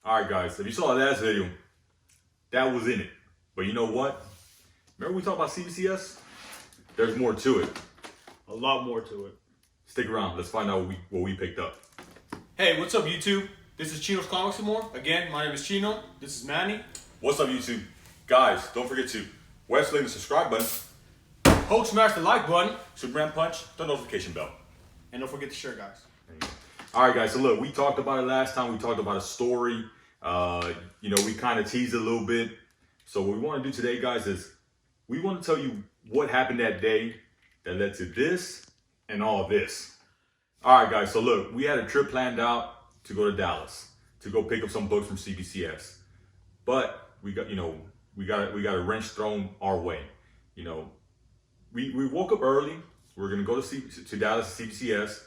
All right, guys, if you saw the last video, that was in it. But you know what? Remember we talked about CBCS? There's more to it. A lot more to it. Stick around. Let's find out what we picked up. Hey, what's up, YouTube? This is Chino's Comics and More. Again, my name is Chino. This is Manny. What's up, YouTube? Guys, don't forget to click the subscribe button, Poke smash the like button. Superman punch, the notification bell. And don't forget to share, guys. All right, guys. So look, we talked about it last time. We talked about a story. We kind of teased it a little bit. So what we want to do today, guys, is we want to tell you what happened that day that led to this and all of this. All right, guys. So look, we had a trip planned out to go to Dallas to go pick up some books from CBCS, but we got a wrench thrown our way. We woke up early. We were gonna go to Dallas to CBCS.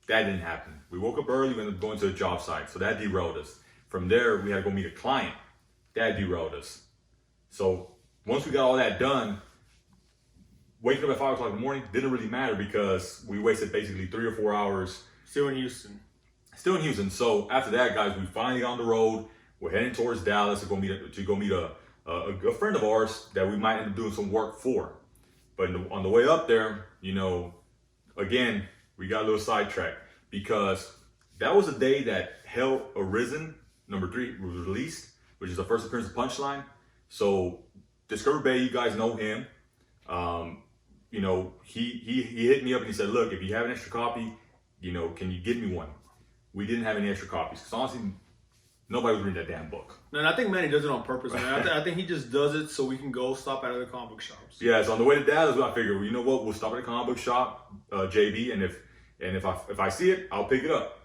That didn't happen. We woke up early. We ended up going to a job site, so that derailed us. From there, we had to go meet a client. That derailed us. So once we got all that done, waking up at 5 o'clock in the morning didn't really matter because we wasted basically 3 or 4 hours. Still in Houston. So after that, guys, we finally got on the road. We're heading towards Dallas to go meet a friend of ours that we might end up doing some work for. But on the way up there, again, we got a little sidetracked because that was the day that Hell Arisen #3 was released, which is the first appearance of Punchline. So Discover Bay, you guys know him. He hit me up and he said, look, if you have an extra copy, can you get me one? We didn't have any extra copies because honestly, nobody was reading that damn book. No, and I think Manny does it on purpose, man. I think he just does it so we can go stop at other comic book shops. Yeah, so on the way to Dallas, I figured, well, you know what? We'll stop at a comic book shop, JB, and if I see it, I'll pick it up.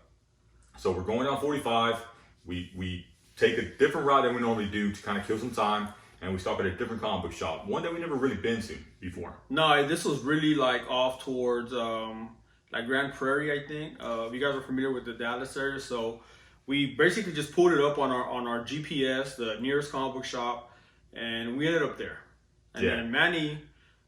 So we're going down 45. We take a different route than we normally do to kind of kill some time, and we stop at a different comic book shop, one that we never really been to before. No, this was really like off towards like Grand Prairie, I think. If you guys are familiar with the Dallas area, so we basically just pulled it up on our GPS, the nearest comic book shop, and we ended up there. And then Manny,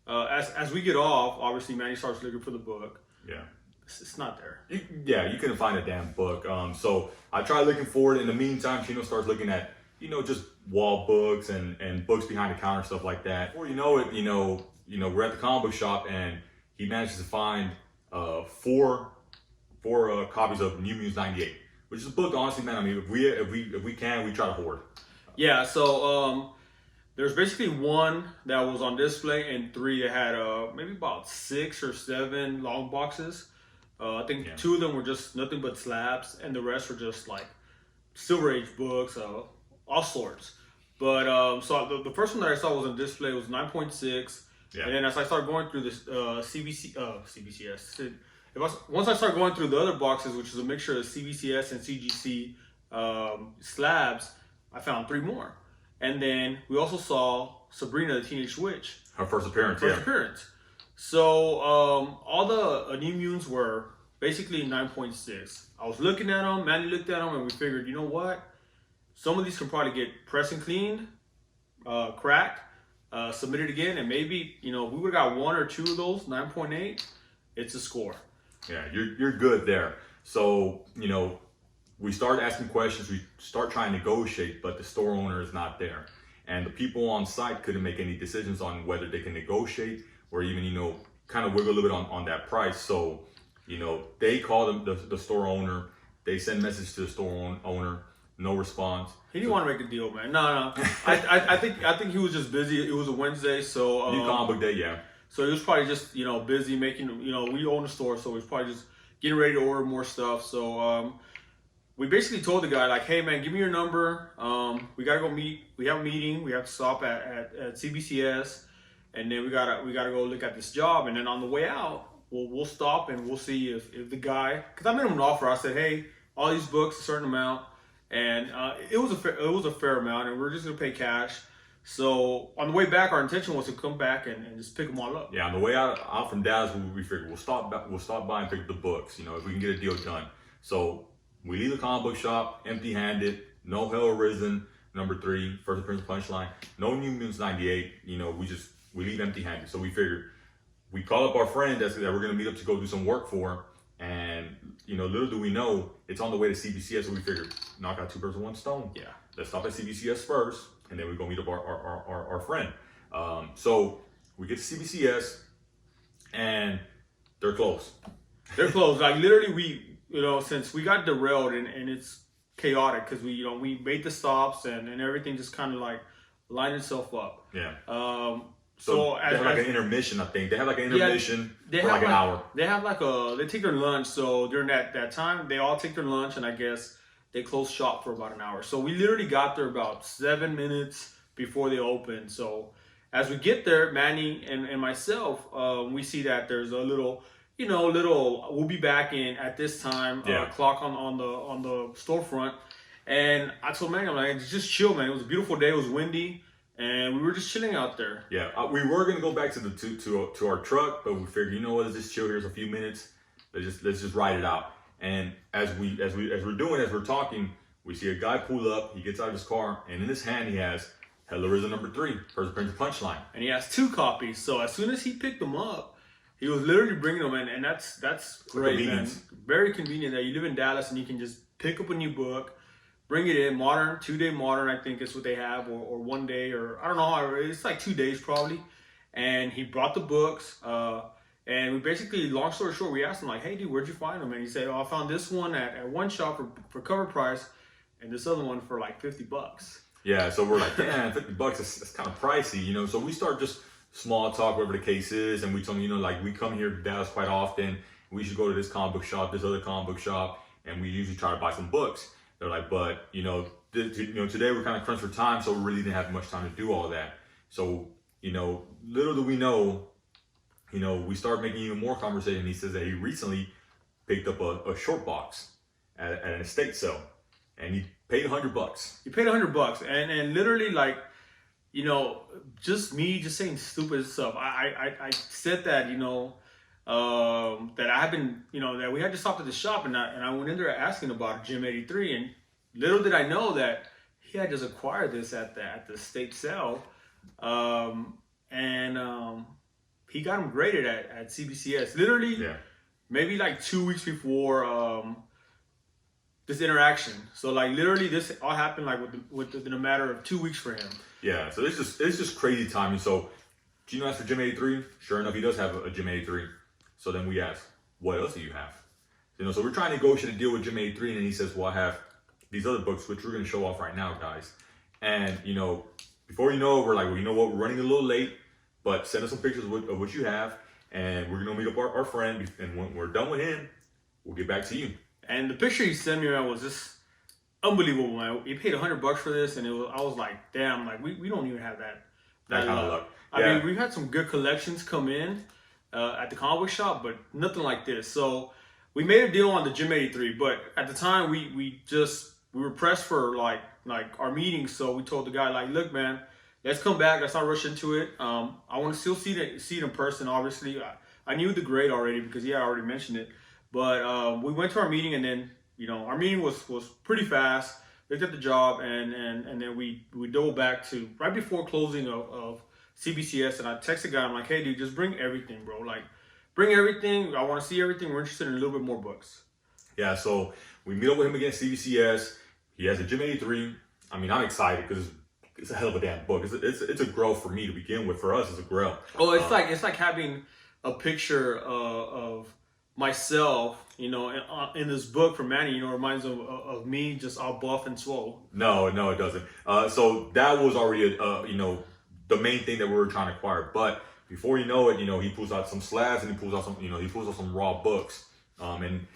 as we get off, obviously Manny starts looking for the book. Yeah. It's not there. You couldn't find a damn book. So I tried looking for it. In the meantime, Chino starts looking at, just wall books and books behind the counter, stuff like that. Before you know it, we're at the comic book shop and he manages to find four copies of New Mutants '98, which is a book. Honestly, man, I mean, if we can, we try to hoard. Yeah. So there's basically one that was on display and 3 that had maybe about 6 or 7 long boxes. I think 2 of them were just nothing but slabs, and the rest were just like Silver Age books, all sorts. But so the first one that I saw was on display was 9.6, and then as I started going through this CBCS, once I started going through the other boxes, which is a mixture of CBCS and CGC slabs, I found 3 more. And then we also saw Sabrina the Teenage Witch. Her first appearance. So all the New Mutants were basically 9.6. I was looking at them, Manny looked at them, and we figured, you know what? Some of these can probably get pressed and cleaned, cracked, submitted again, and maybe, we would have got 1 or 2 of those, 9.8. It's a score. Yeah, you're good there. So, we start asking questions, we start trying to negotiate, but the store owner is not there. And the people on site couldn't make any decisions on whether they can negotiate or even, kind of wiggle a little bit on that price. So, they called the store owner, they sent a message to the store owner, no response. He didn't want to make a deal, man. No. I think he was just busy. It was a Wednesday, so New comic book day, yeah. So he was probably just, busy making, we own the store, so he was probably just getting ready to order more stuff. So we basically told the guy, like, hey, man, give me your number. We got to go meet. We have a meeting. We have to stop at CBCS. And then we gotta go look at this job. And then on the way out, we'll stop and we'll see if the guy, because I made him an offer. I said, hey, all these books, a certain amount. And it was a fair amount, and we're just going to pay cash. So on the way back, our intention was to come back and just pick them all up. Yeah, on the way out from Dallas, we figured we'll stop by and pick up the books, if we can get a deal done. So we leave the comic book shop empty-handed, no Hell Arisen #3, first appearance Punchline, no New Mutants '98. We leave empty-handed. So we figured we call up our friend that we're going to meet up to go do some work for, And, you know, little do we know, it's on the way to CBCS, so we figured, knock out 2 birds with 1 stone. Yeah. Let's stop at CBCS first, and then we go meet up our friend. So we get to CBCS, and they're closed. They're closed. Like literally, since we got derailed and it's chaotic because we made the stops and everything just kind of like lined itself up. Yeah. So they have like an intermission, I think. They have like an intermission for like an hour. They have they take their lunch. So during that time, they all take their lunch, and I guess they close shop for about an hour. So we literally got there about 7 minutes before they opened. So as we get there, Manny and myself, we see that there's a little, we'll be back in at this time, clock on the storefront. And I told Manny, I'm like, just chill, man. It was a beautiful day. It was windy. And we were just chilling out there. Yeah, we were gonna go back to our truck, but we figured, you know what, let's just chill here for a few minutes. Let's just ride it out. And as we're talking, we see a guy pull up. He gets out of his car, and in his hand he has Hello Risen #3, First Prince Punchline. And he has 2 copies. So as soon as he picked them up, he was literally bringing them in, and that's great, man. Very convenient that you live in Dallas and you can just pick up a new book. Bring it in, modern, 2-day modern, I think is what they have, or 1 day, or I don't know, it's like 2 days probably. And he brought the books, and we basically, long story short, we asked him like, hey dude, where'd you find them? And he said, oh, I found this one at one shop for cover price, and this other one for like $50. Yeah, so we're like, damn, $50, that's kind of pricey, So we start just small talk, whatever the case is, and we told him, like, we come here to Dallas quite often, we should go to this comic book shop, this other comic book shop, and we usually try to buy some books. They're like, but today we're kind of crunched for time, so we really didn't have much time to do all that. So, little do we know, we start making even more conversation. He says that he recently picked up a short box at an estate sale, and he paid $100. He paid $100, and literally like, just me just saying stupid stuff. I said that, that I have been, that we had to stop at the shop, and I went in there asking about Gym 83, and little did I know that he had just acquired this at the state sale, and he got him graded at CBCS. Literally, maybe like 2 weeks before this interaction. So like literally, this all happened like within a matter of 2 weeks for him. Yeah. So it's just crazy timing. So Gino asked for Gym 83. Sure enough, he does have a Gym 83. So then we ask, what else do you have? So we're trying to negotiate a deal with Gym 83, and he says, well, I have these other books, which we're going to show off right now, guys. And, before you know it, we're like, well, you know what, we're running a little late, but send us some pictures of what you have, and we're going to meet up our friend, and when we're done with him, we'll get back to you. And the picture he sent me, man, was just unbelievable, man. He paid $100 for this, and I was like, damn, like, we don't even have that kind of luck. I mean, we've had some good collections come in at the comic book shop, but nothing like this. So we made a deal on the Gym 83, but at the time we were pressed for like our meetings. So we told the guy like, look, man, let's come back. Let's not rush into it. I want to still see it in person. Obviously, I knew the grade already because he had already mentioned it. But we went to our meeting, and then our meeting was pretty fast. Looked at the job, and then we dove back to right before closing of CBCS, and I texted the guy. I'm like, hey, dude, just bring everything, bro. Like, bring everything. I want to see everything. We're interested in a little bit more books. Yeah, so we meet up with him again at CBCS. He has a Gym 83. I mean, I'm excited because it's a hell of a damn book. It's a Grail for me to begin with. For us, it's a Grail. Oh, it's like having a picture of myself, in this book from Manny. Reminds of me, just all buff and swole. No, it doesn't. So that was already the main thing that we were trying to acquire. But before you know it, he pulls out some slabs, and he pulls out some raw books. And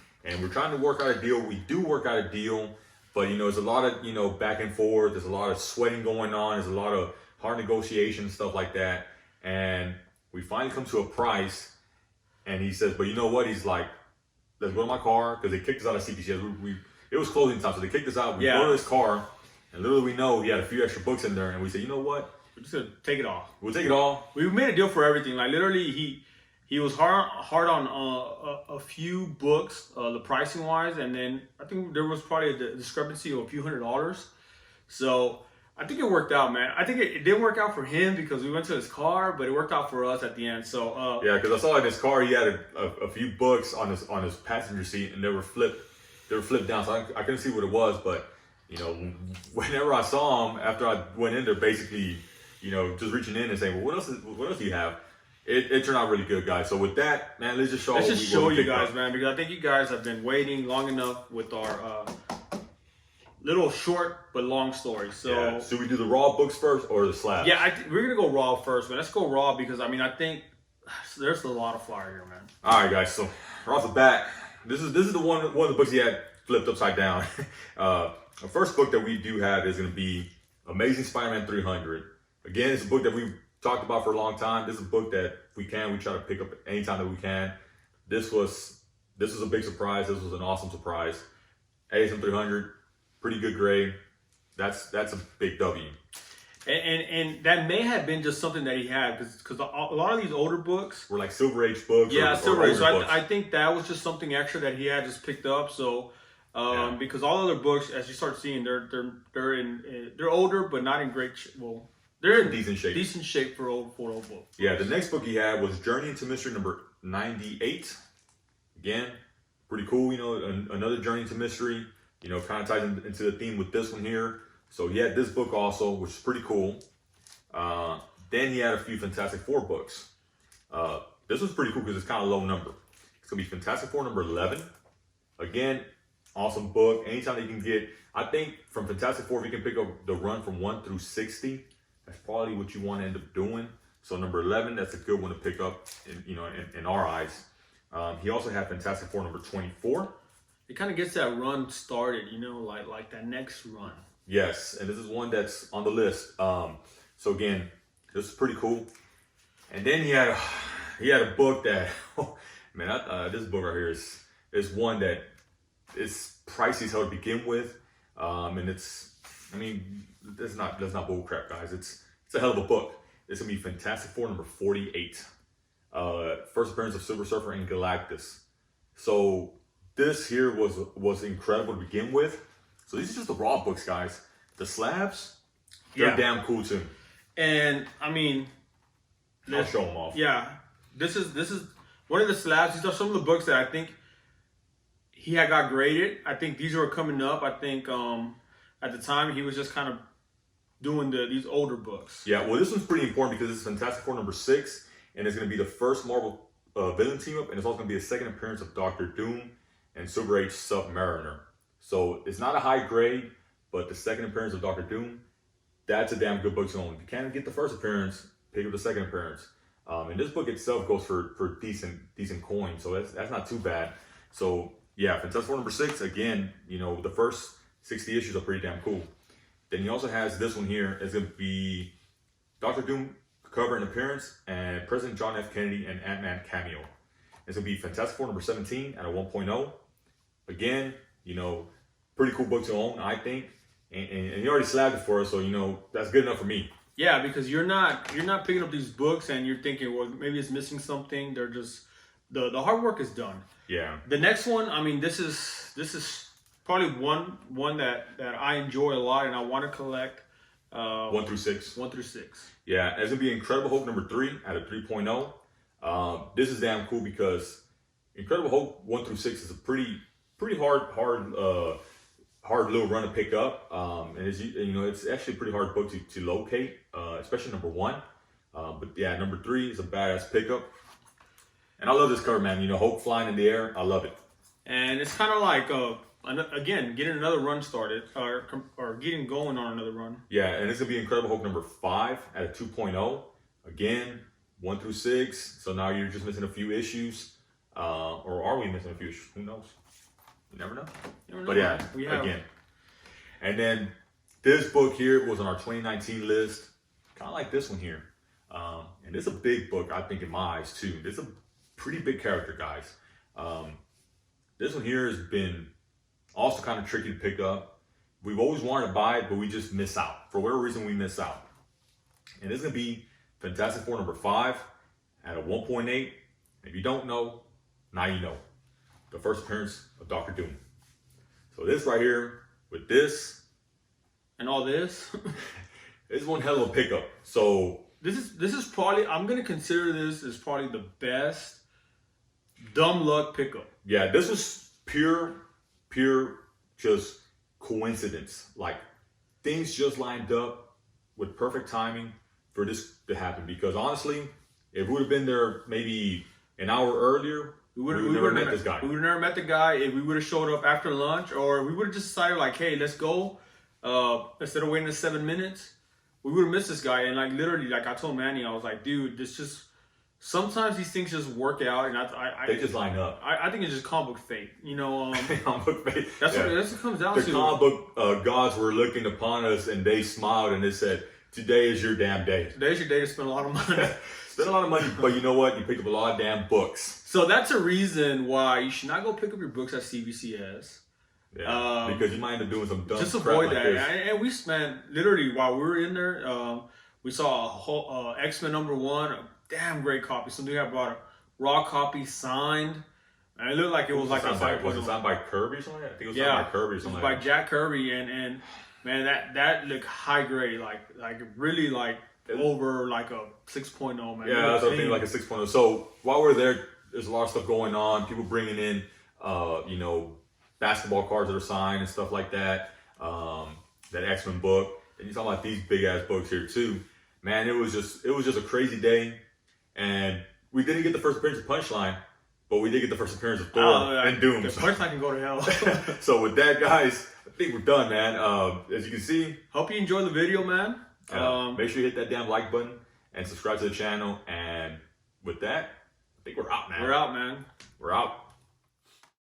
we're trying to work out a deal. We do work out a deal, but there's a lot of back and forth. There's a lot of sweating going on. There's a lot of hard negotiation, stuff like that. And we finally come to a price, and he says, but you know what? He's like, let's go to my car, because they kicked us out of CBCS. It was closing time, so they kicked us out. We go to his car, and little we know he had a few extra books in there, and we said, you know what? We're just gonna take it all. We'll take it all. We made a deal for everything. Like literally, he was hard on a few books, the pricing wise, and then I think there was probably a discrepancy of a few $100. So I think it worked out, man. I think it didn't work out for him because we went to his car, but it worked out for us at the end. So yeah, because I saw in his car he had a few books on his passenger seat, and they were flipped down, so I couldn't see what it was. But you know, whenever I saw him after I went in there, basically, you know, just reaching in and saying, well, what else do you have? It turned out really good, guys. So with that, man, let's just show you guys, man, because I think you guys have been waiting long enough with our little short but long story. So yeah. Should we do the raw books first or the slabs? Yeah, we're gonna go raw first, man. Let's go raw because I mean I think there's a lot of fire here, man. All right, guys. So right off the bat, this is the one of the books he had flipped upside down. The first book that we do have is gonna be Amazing Spider-Man 300. Again, it's a book that we've talked about for a long time. This is a book that we try to pick up anytime that we can. This was a big surprise. This was an awesome surprise. ASM 300. Pretty good grade. That's a big W. And that may have been just something that he had because a lot of these older books were like Silver Age books. Yeah, Silver Age. So I think that was just something extra that he had just picked up. So because all other books, as you start seeing, they're older but not in great well. They're in decent shape. Decent shape for old books. Yeah, the next book he had was Journey into Mystery number 98. Again, pretty cool. You know, another Journey into Mystery. You know, kind of ties into the theme with this one here. So he had this book also, which is pretty cool. Then he had a few Fantastic Four books. This was pretty cool because it's kind of a low number. It's going to be Fantastic Four number 11. Again, awesome book. Anytime that you can get, I think from Fantastic Four, if you can pick up the run from 1 through 60, that's probably what you want to end up doing. So number 11, that's a good one to pick up in our eyes. He also had Fantastic Four number 24. It kind of gets that run started, you know, like that next run. Yes, and this is one that's on the list. So again, this is pretty cool. And then he had a book that, man, this book right here is one that is pricey as hell to begin with, and that's not bull crap, guys. It's a hell of a book. It's gonna be Fantastic Four number 48. First appearance of Silver Surfer and Galactus. So this here was incredible to begin with. So these are just the raw books, guys. The slabs, they're damn cool too. And I mean, I'll show them off. Yeah, this is one of the slabs. These are some of the books that I think he had got graded. I think these were coming up. I think at the time he was just kind of doing these older books. Yeah, well, this one's pretty important because it's Fantastic Four number 6, and it's going to be the first Marvel villain team up, and it's also going to be a second appearance of Doctor Doom and Silver Age Submariner. So it's not a high grade, but the second appearance of Doctor Doom, that's a damn good book to own. If you can't get the first appearance, pick up the second appearance. And this book itself goes for decent coin, so that's not too bad. So yeah, Fantastic Four number 6, again, you know, the first 60 issues are pretty damn cool. Then he also has this one here. It's going to be Doctor Doom cover and appearance, and President John F. Kennedy and Ant-Man cameo. It's going to be Fantastic Four number 17 at a 1.0. Again, you know, pretty cool book to own, I think. And he already slabbed it for us, so, you know, that's good enough for me. Yeah, because you're not picking up these books and you're thinking, well, maybe it's missing something. They're just, the hard work is done. Yeah. The next one, I mean, this is probably one that I enjoy a lot and I want to collect. 1 through 6. 1 through 6. Yeah, it's going to be Incredible Hulk number 3 at a 3.0. This is damn cool because Incredible Hulk 1 through 6 is a pretty hard little run to pick up. And it's actually a pretty hard book to locate, especially number 1. But yeah, number 3 is a badass pickup. And I love this cover, man. You know, Hulk flying in the air. I love it. And it's kind of like, again, getting another run started or getting going on another run. Yeah, and it's going to be Incredible Hulk number 5 at a 2.0. Again, 1 through 6. So now you're just missing a few issues. Or are we missing a few issues? Who knows? You never know. But yeah, again. And then this book here was on our 2019 list. Kind of like this one here. And it's a big book, I think, in my eyes, too. It's a pretty big character, guys. This one here has been also kind of tricky to pick up. We've always wanted to buy it, but we just miss out. For whatever reason, we miss out. And it's going to be Fantastic Four number 5 at a 1.8. If you don't know, now you know. The first appearance of Doctor Doom. So this right here, with this. And all this. It's one hell of a pickup. So this is probably, I'm gonna consider this as probably the best dumb luck pickup. yeah, this was pure just coincidence. Like things just lined up with perfect timing for this to happen. Because honestly, if we would have been there maybe an hour earlier, we would have never met this guy. We would have never met the guy. If we would have showed up after lunch, or we would have just decided like, hey, let's go. Instead of waiting 7 minutes, we would have missed this guy. And like literally, like I told Manny, I was like, dude, this just, sometimes these things just work out, and They just line up. I think it's just comic book fate, you know. Comic book fate. That's Yeah. what it comes down The to. comic book gods were looking upon us, and they smiled and they said, "Today is your damn day. Today's your day to spend a lot of money. Spend a lot of money, but you know what? You pick up a lot of damn books." So that's a reason why you should not go pick up your books at CBCS. Yeah, because you might end up doing some dumb Just crap avoid like that. this. And we spent literally while we were in there, we saw a whole X-Men #1, a damn great copy. Some dude had brought a raw copy signed, and it looked like it was like Was it signed by Kirby or something? I think it was signed by Kirby or it was something. by Like Jack Kirby, and man, that looked high grade, like really like over like a 6.0, man. yeah, that's what I think, like a 6.0. So while we're there, there's a lot of stuff going on. People bringing in, you know, basketball cards that are signed and stuff like that. That X-Men book, and you talking about these big ass books here too. Man, it was just a crazy day, and we didn't get the first appearance of Punchline, but we did get the first appearance of Thor and Doom. The Punchline can go to hell. So with that, guys, I think we're done, man. As you can see, Hope you enjoyed the video, man. make sure you hit that damn like button and subscribe to the channel. And with that, I think we're out, man. We're out, man. We're out.